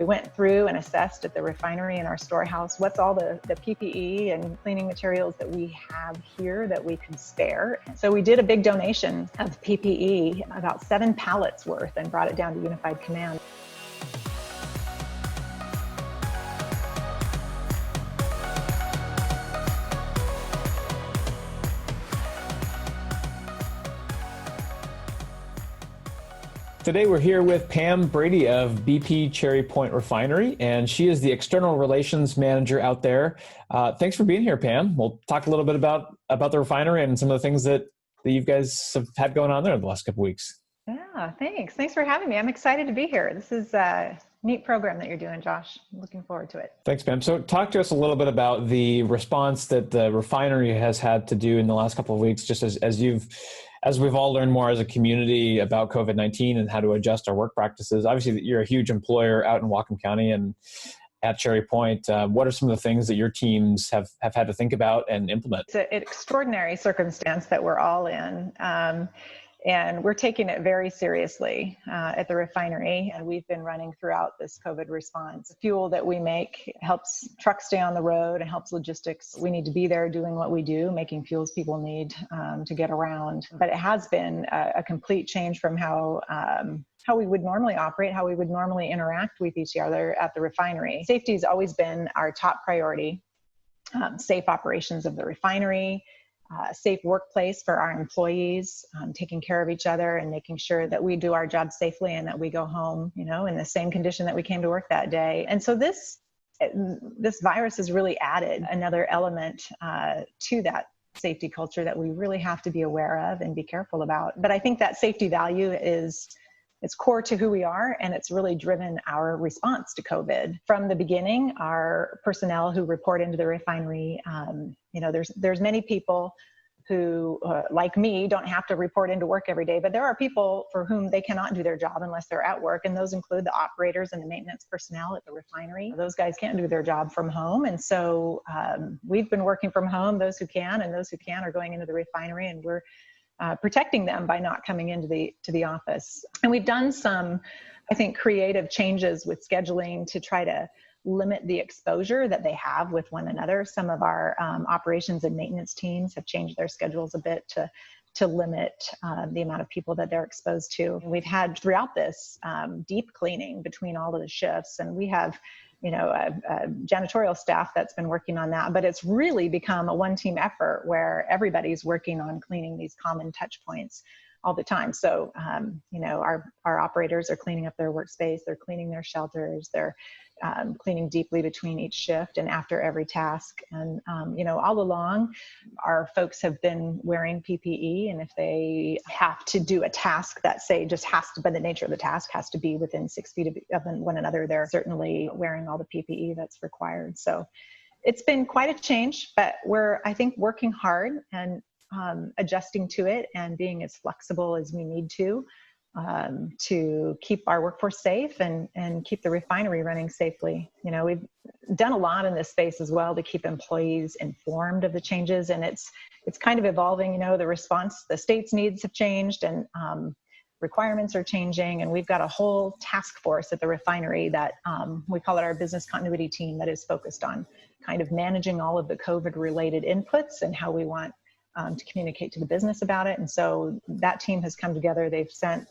We went through and assessed at the refinery and our storehouse what's all the PPE and cleaning materials that we have here that we could spare. So we did a big donation of PPE, about 7 pallets worth, and brought it down to Unified Command. Today we're here with Pam Brady of BP Cherry Point Refinery, and she is the External Relations Manager out there. Thanks for being here, Pam. We'll talk a little bit about the refinery and some of the things that you guys have had going on there in the last couple of weeks. Yeah, thanks. Thanks for having me. I'm excited to be here. This is a neat program that you're doing, Josh. I'm looking forward to it. Thanks, Pam. So talk to us a little bit about the response that the refinery has had to do in the last couple of weeks, just as we've all learned more as a community about COVID-19 and how to adjust our work practices. Obviously, you're a huge employer out in Whatcom County and at Cherry Point. What are some of the things that your teams have had to think about and implement? It's an extraordinary circumstance that we're all in. And we're taking it very seriously at the refinery. And we've been running throughout this COVID response. The fuel that we make helps trucks stay on the road and helps logistics. We need to be there doing what we do, making fuels people need to get around. But it has been a complete change from how we would normally operate, how we would normally interact with each other at the refinery. Safety has always been our top priority. Safe operations of the refinery, safe workplace for our employees, taking care of each other and making sure that we do our job safely and that we go home, in the same condition that we came to work that day. And so this virus has really added another element to that safety culture that we really have to be aware of and be careful about. But I think that safety value it's core to who we are, and it's really driven our response to COVID. From the beginning, our personnel who report into the refinery, there's many people who, like me, don't have to report into work every day, but there are people for whom they cannot do their job unless they're at work, and those include the operators and the maintenance personnel at the refinery. Those guys can't do their job from home, and so we've been working from home, those who can, and those who can are going into the refinery, and we're protecting them by not coming into the office. And we've done some, I think, creative changes with scheduling to try to limit the exposure that they have with one another. Some of our operations and maintenance teams have changed their schedules a bit to limit the amount of people that they're exposed to. And we've had throughout this deep cleaning between all of the shifts, and we have a janitorial staff that's been working on that, but it's really become a one-team effort where everybody's working on cleaning these common touch points all the time. So, our operators are cleaning up their workspace, they're cleaning their shelters, they're cleaning deeply between each shift and after every task. And, all along, our folks have been wearing PPE, and if they have to do a task that, say, just has to, by the nature of the task, has to be within 6 feet of one another, they're certainly wearing all the PPE that's required. So it's been quite a change, but we're, I think, working hard and adjusting to it and being as flexible as we need to keep our workforce safe and keep the refinery running safely. We've done a lot in this space as well to keep employees informed of the changes, and it's kind of evolving. The response, the state's needs have changed, and requirements are changing, and we've got a whole task force at the refinery that we call it our business continuity team that is focused on kind of managing all of the COVID-related inputs and how we want to communicate to the business about it. And so that team has come together. They've sent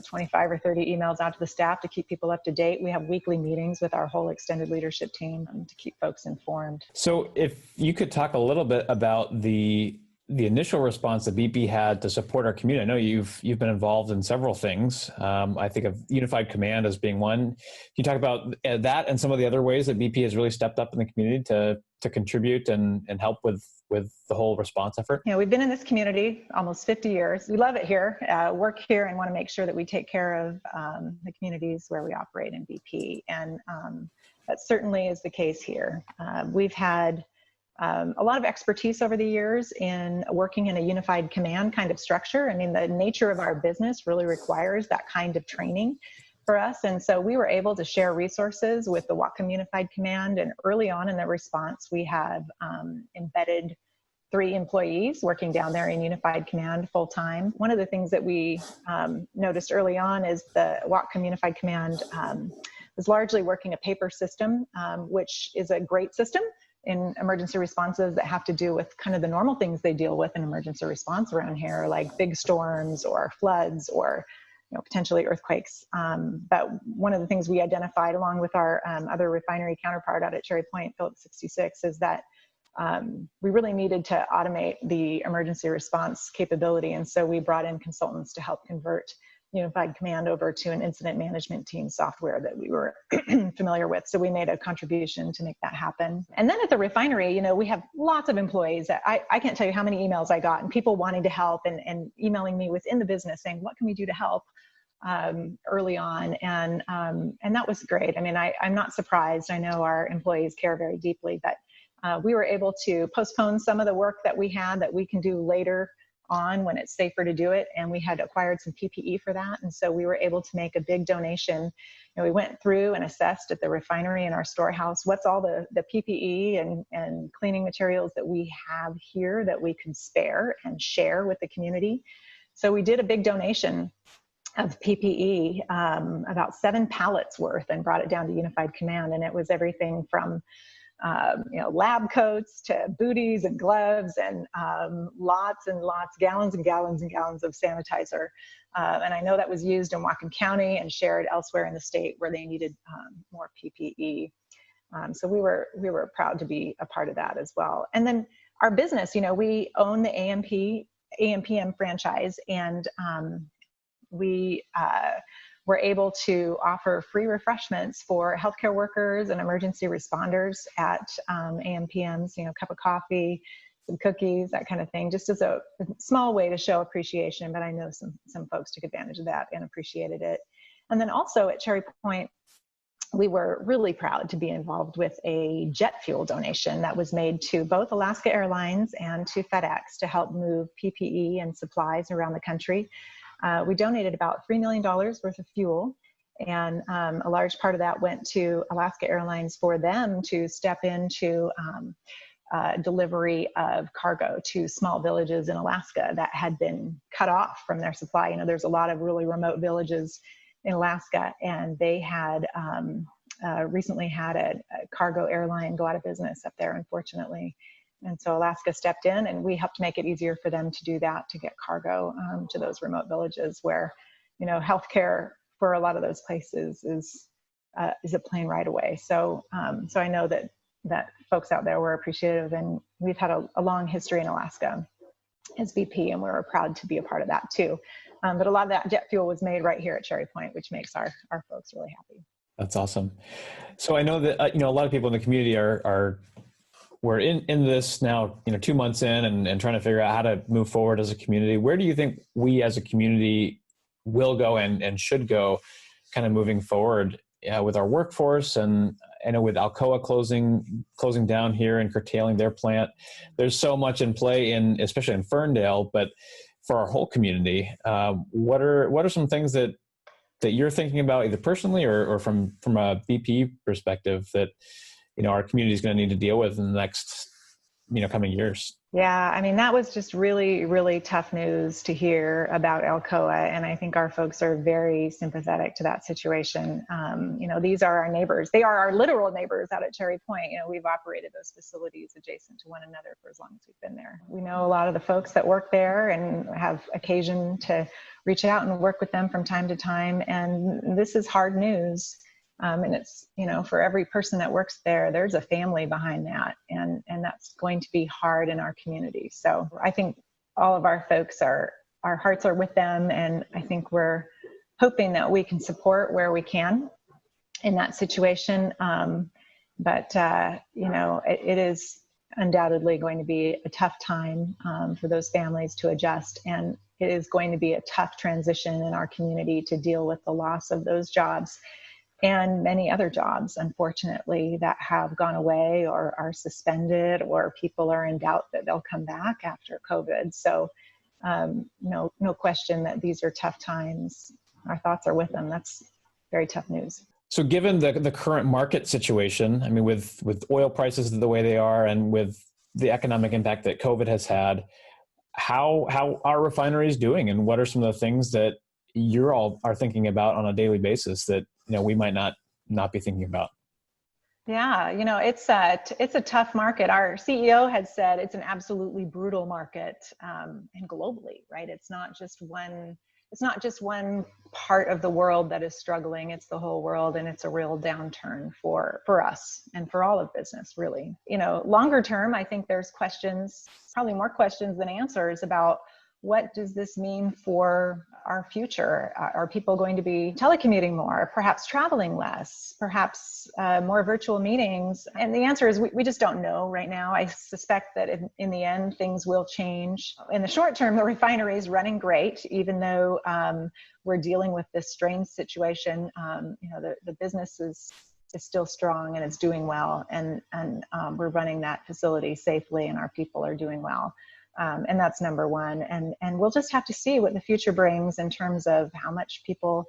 25 or 30 emails out to the staff to keep people up to date. We have weekly meetings with our whole extended leadership team to keep folks informed. So if you could talk a little bit about the initial response that BP had to support our community. I know you've been involved in several things. I think of Unified Command as being one. Can you talk about that and some of the other ways that BP has really stepped up in the community to contribute and help with the whole response effort? We've been in this community almost 50 years. We love it here, work here, and want to make sure that we take care of the communities where we operate in BP. And that certainly is the case here. We've had a lot of expertise over the years in working in a unified command kind of structure. I mean, the nature of our business really requires that kind of training for us. And so we were able to share resources with the Whatcom Unified Command. And early on in the response, we have embedded 3 employees working down there in Unified Command full time. One of the things that we noticed early on is the Whatcom Unified Command was largely working a paper system, which is a great system in emergency responses that have to do with kind of the normal things they deal with in emergency response around here, like big storms or floods or potentially earthquakes. But one of the things we identified along with our other refinery counterpart out at Cherry Point, Phillips 66, is that we really needed to automate the emergency response capability. And so we brought in consultants to help convert Unified Command over to an incident management team software that we were familiar with. So we made a contribution to make that happen. And then at the refinery, we have lots of employees. I can't tell you how many emails I got and people wanting to help and emailing me within the business saying, what can we do to help? Early on. And that was great. I mean, I'm not surprised. I know our employees care very deeply, but we were able to postpone some of the work that we had that we can do later on when it's safer to do it. And we had acquired some PPE for that. And so we were able to make a big donation. We went through and assessed at the refinery and our storehouse, what's all the PPE and cleaning materials that we have here that we could spare and share with the community. So we did a big donation of PPE, about 7 pallets worth, and brought it down to Unified Command. And it was everything from lab coats to booties and gloves and lots and lots, gallons and gallons and gallons of sanitizer. And I know that was used in Whatcom County and shared elsewhere in the state where they needed more PPE. So we were proud to be a part of that as well. And then our business, we own the AMPM franchise, and we were able to offer free refreshments for healthcare workers and emergency responders at AMPMs, a cup of coffee, some cookies, that kind of thing, just as a small way to show appreciation. But I know some folks took advantage of that and appreciated it. And then also at Cherry Point, we were really proud to be involved with a jet fuel donation that was made to both Alaska Airlines and to FedEx to help move PPE and supplies around the country. We donated about $3 million worth of fuel, and a large part of that went to Alaska Airlines for them to step into delivery of cargo to small villages in Alaska that had been cut off from their supply. There's a lot of really remote villages in Alaska, and they had recently had a cargo airline go out of business up there, unfortunately. And so Alaska stepped in, and we helped make it easier for them to do that, to get cargo to those remote villages where, healthcare for a lot of those places is a plane ride away. So I know that folks out there were appreciative, and we've had a long history in Alaska as VP, and we were proud to be a part of that too. But a lot of that jet fuel was made right here at Cherry Point, which makes our folks really happy. That's awesome. So I know that a lot of people in the community we're in this now, 2 months in and trying to figure out how to move forward as a community. Where do you think we as a community will go and should go kind of moving forward with our workforce? And I know with Alcoa closing down here and curtailing their plant, there's so much in play especially in Ferndale, but for our whole community, what are some things that you're thinking about either personally or from a BP perspective that our community is going to need to deal with in the next, coming years? Yeah, I mean, that was just really, really tough news to hear about Alcoa. And I think our folks are very sympathetic to that situation. These are our neighbors. They are our literal neighbors out at Cherry Point. We've operated those facilities adjacent to one another for as long as we've been there. We know a lot of the folks that work there and have occasion to reach out and work with them from time to time. And this is hard news. And it's, for every person that works there, there's a family behind that. And that's going to be hard in our community. So I think all of our folks our hearts are with them. And I think we're hoping that we can support where we can in that situation. But it is undoubtedly going to be a tough time for those families to adjust. And it is going to be a tough transition in our community to deal with the loss of those jobs and many other jobs, unfortunately, that have gone away or are suspended, or people are in doubt that they'll come back after COVID. So no question that these are tough times. Our thoughts are with them. That's very tough news. So given the current market situation, I mean, with oil prices the way they are and with the economic impact that COVID has had, how are refineries doing? And what are some of the things that you all are thinking about on a daily basis that we might not not be thinking about? Yeah, it's a tough market. Our CEO had said it's an absolutely brutal market, and globally, right? It's not just one part of the world that is struggling. It's the whole world, and it's a real downturn for us and for all of business, really. Longer term, I think there's questions, probably more questions than answers, about what does this mean for our future? Are people going to be telecommuting more, perhaps traveling less, perhaps more virtual meetings? And the answer is we just don't know right now. I suspect that in the end, things will change. In the short term, the refinery is running great, even though we're dealing with this strange situation. The business is still strong and it's doing well, and we're running that facility safely, and our people are doing well. And that's number one. And we'll just have to see what the future brings in terms of how much people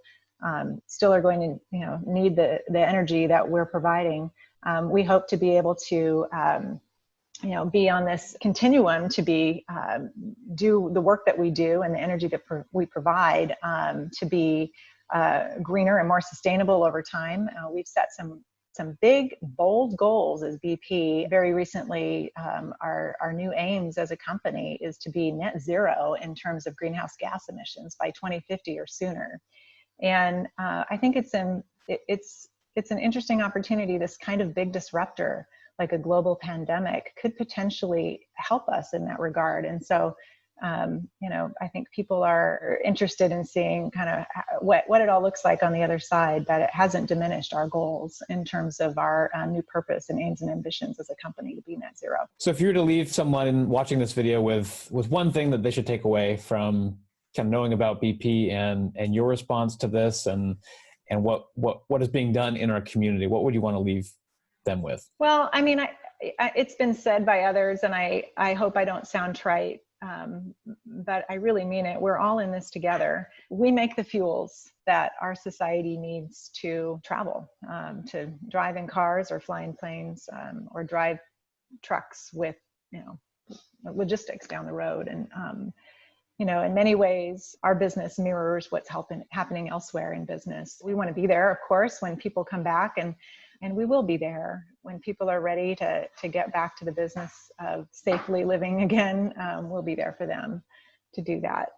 still are going to, need the energy that we're providing. We hope to be able to, be on this continuum to do the work that we do and the energy that we provide to be greener and more sustainable over time. We've set some big, bold goals as BP. Very recently, our new aims as a company is to be net zero in terms of greenhouse gas emissions by 2050 or sooner. And I think it's an interesting opportunity. This kind of big disruptor, like a global pandemic, could potentially help us in that regard. And so, I think people are interested in seeing kind of what it all looks like on the other side, that it hasn't diminished our goals in terms of our new purpose and aims and ambitions as a company to be net zero. So if you were to leave someone watching this video with one thing that they should take away from kind of knowing about BP and your response to this and what is being done in our community, what would you want to leave them with? Well, I mean, it's been said by others, and I hope I don't sound trite, but I really mean it. We're all in this together. We make the fuels that our society needs to travel, to drive in cars or fly in planes, or drive trucks with, logistics down the road. And, in many ways, our business mirrors what's happening elsewhere in business. We want to be there, of course, when people come back, and we will be there when people are ready to get back to the business of safely living again. We'll be there for them to do that.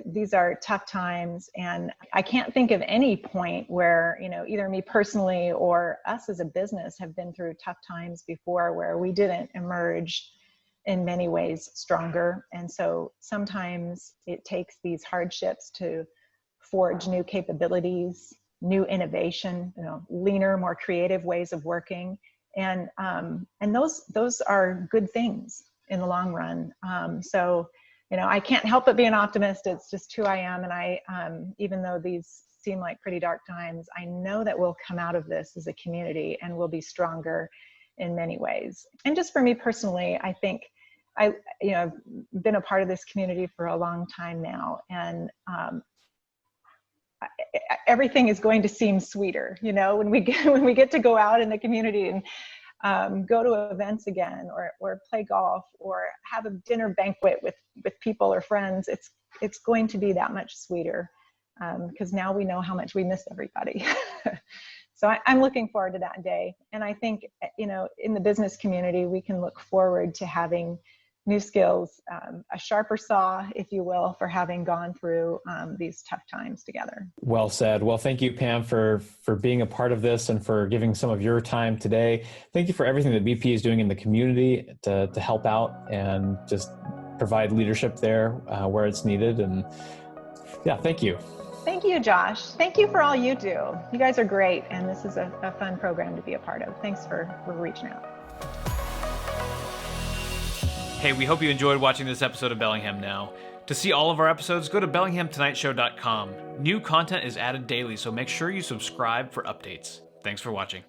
These are tough times, and I can't think of any point where, either me personally or us as a business have been through tough times before where we didn't emerge in many ways stronger. And so sometimes it takes these hardships to forge new capabilities, new innovation, leaner, more creative ways of working. And those are good things in the long run. So, I can't help but be an optimist. It's just who I am. And I, even though these seem like pretty dark times, I know that we'll come out of this as a community and we'll be stronger in many ways. And just for me personally, I think I've been a part of this community for a long time now. And everything is going to seem sweeter, when we get to go out in the community and go to events again, or play golf, or have a dinner banquet with people or friends. It's going to be that much sweeter, because now we know how much we miss everybody. So I'm looking forward to that day. And I think, in the business community, we can look forward to having new skills, a sharper saw, if you will, for having gone through these tough times together. Well said. Well, thank you, Pam, for being a part of this and for giving some of your time today. Thank you for everything that BP is doing in the community to help out and just provide leadership there where it's needed. And yeah, thank you. Thank you, Josh. Thank you for all you do. You guys are great, and this is a fun program to be a part of. Thanks for reaching out. Hey, we hope you enjoyed watching this episode of Bellingham Now. To see all of our episodes, go to BellinghamTonightShow.com. New content is added daily, so make sure you subscribe for updates. Thanks for watching.